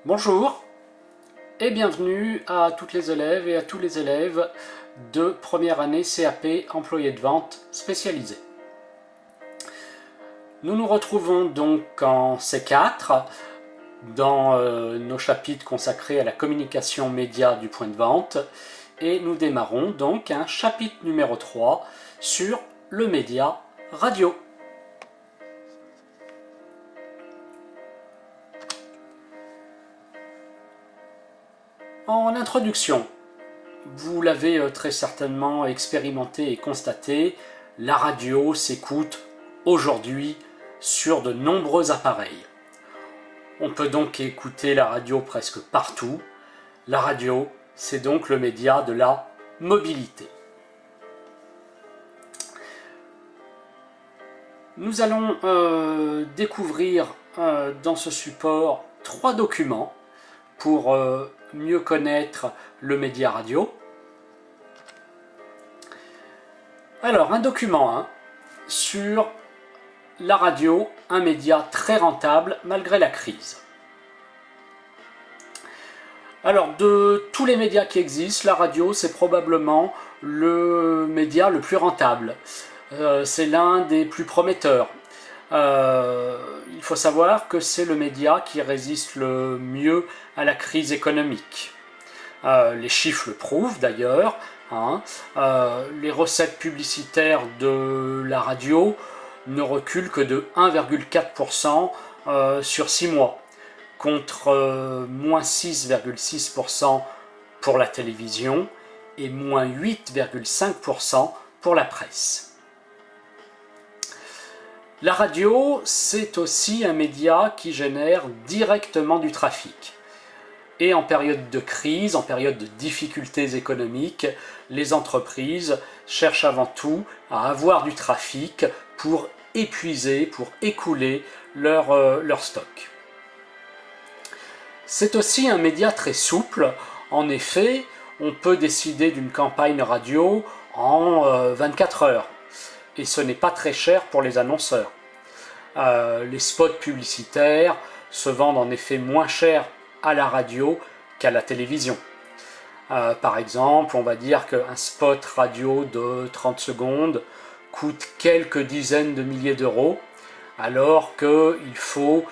Bonjour et bienvenue à toutes les élèves et à tous les élèves de première année CAP employé de vente spécialisé. Nous nous retrouvons donc en C4 dans nos chapitres consacrés à la communication média du point de vente et nous démarrons donc un chapitre numéro 3 sur le média radio. En introduction, vous l'avez très certainement expérimenté et constaté, la radio s'écoute aujourd'hui sur de nombreux appareils. On peut donc écouter la radio presque partout. La radio, c'est donc le média de la mobilité. Nous allons découvrir dans ce support 3 documents pour mieux connaître le média radio. Alors, un document 1 sur la radio, un média très rentable malgré la crise. Alors, de tous les médias qui existent, la radio, c'est probablement le média le plus rentable. C'est l'un des plus prometteurs. Il faut savoir que c'est le média qui résiste le mieux à la crise économique. Les chiffres le prouvent d'ailleurs. Les recettes publicitaires de la radio ne reculent que de 1,4% sur 6 mois, contre moins 6,6% pour la télévision et moins 8,5% pour la presse. La radio, c'est aussi un média qui génère directement du trafic. Et en période de crise, en période de difficultés économiques, les entreprises cherchent avant tout à avoir du trafic pour épuiser, pour écouler leur stock. C'est aussi un média très souple. En effet, on peut décider d'une campagne radio en 24 heures. Et ce n'est pas très cher pour les annonceurs. Les spots publicitaires se vendent en effet moins cher à la radio qu'à la télévision. Par exemple, on va dire qu'un spot radio de 30 secondes coûte quelques dizaines de milliers d'euros, alors qu'il faut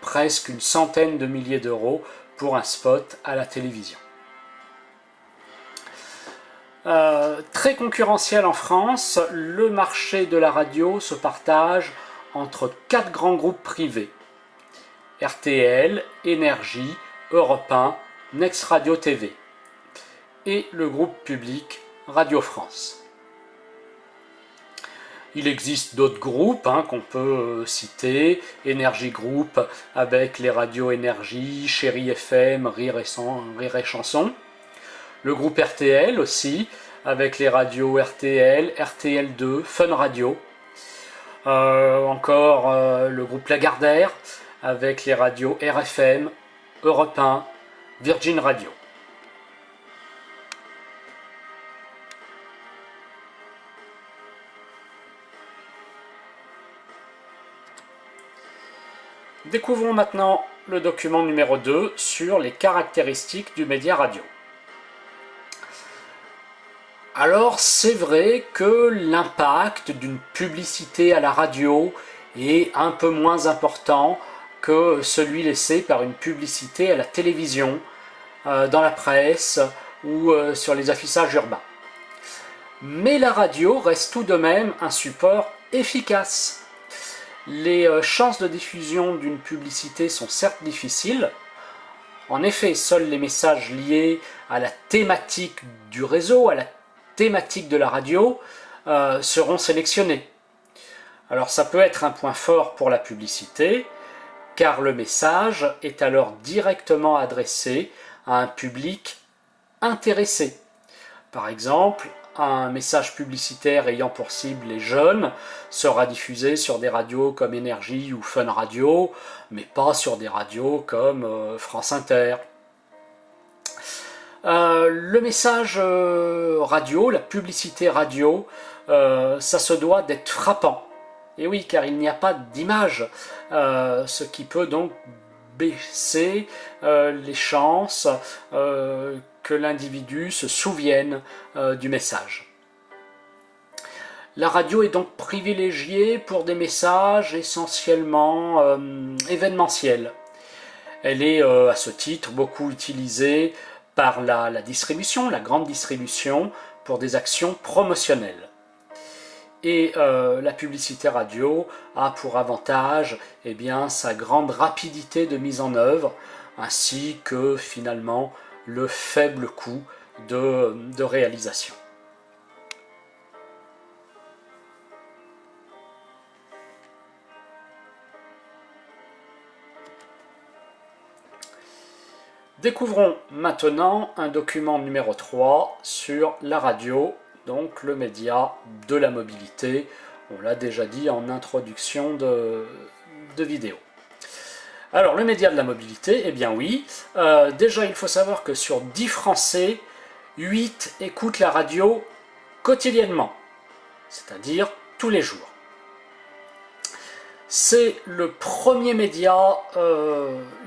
presque une centaine de milliers d'euros pour un spot à la télévision. Très concurrentiel en France, le marché de la radio se partage entre 4 grands groupes privés: RTL, Énergie, Europe 1, Next Radio TV et le groupe public Radio France. Il existe d'autres groupes qu'on peut citer: Énergie Group avec les radios Énergie, Chéri FM, Rire et Chanson. Le groupe RTL aussi, avec les radios RTL, RTL2, Fun Radio. Encore le groupe Lagardère, avec les radios RFM, Europe 1, Virgin Radio. Découvrons maintenant le document numéro 2 sur les caractéristiques du média radio. Alors c'est vrai que l'impact d'une publicité à la radio est un peu moins important que celui laissé par une publicité à la télévision, dans la presse ou sur les affichages urbains. Mais la radio reste tout de même un support efficace. Les chances de diffusion d'une publicité sont certes difficiles. En effet, seuls les messages liés à la thématique du réseau, à la thématique de la radio, seront sélectionnés. Alors ça peut être un point fort pour la publicité, car le message est alors directement adressé à un public intéressé. Par exemple, un message publicitaire ayant pour cible les jeunes sera diffusé sur des radios comme Énergie ou Fun Radio, mais pas sur des radios comme France Inter. Le message radio, la publicité radio, ça se doit d'être frappant. Et oui, car il n'y a pas d'image, ce qui peut donc baisser les chances que l'individu se souvienne du message. La radio est donc privilégiée pour des messages essentiellement événementiels. Elle est à ce titre beaucoup utilisée par la distribution, la grande distribution, pour des actions promotionnelles. Et la publicité radio a pour avantage sa grande rapidité de mise en œuvre, ainsi que finalement le faible coût de réalisation. Découvrons maintenant un document numéro 3 sur la radio, donc le média de la mobilité. On l'a déjà dit en introduction de vidéo. Alors le média de la mobilité, eh bien oui, déjà il faut savoir que sur 10 Français, 8 écoutent la radio quotidiennement, c'est-à-dire tous les jours. C'est le premier média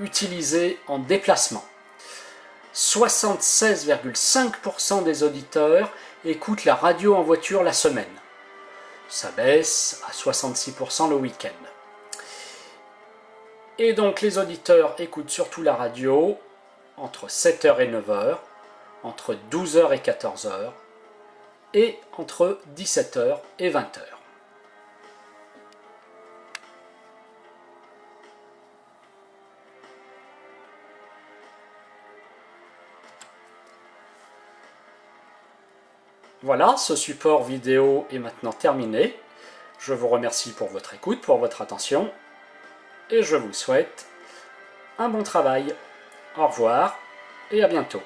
utilisé en déplacement. 76,5% des auditeurs écoutent la radio en voiture la semaine. Ça baisse à 66% le week-end. Et donc les auditeurs écoutent surtout la radio entre 7h et 9h, entre 12h et 14h, et entre 17h et 20h. Voilà, ce support vidéo est maintenant terminé. Je vous remercie pour votre écoute, pour votre attention, et je vous souhaite un bon travail. Au revoir et à bientôt.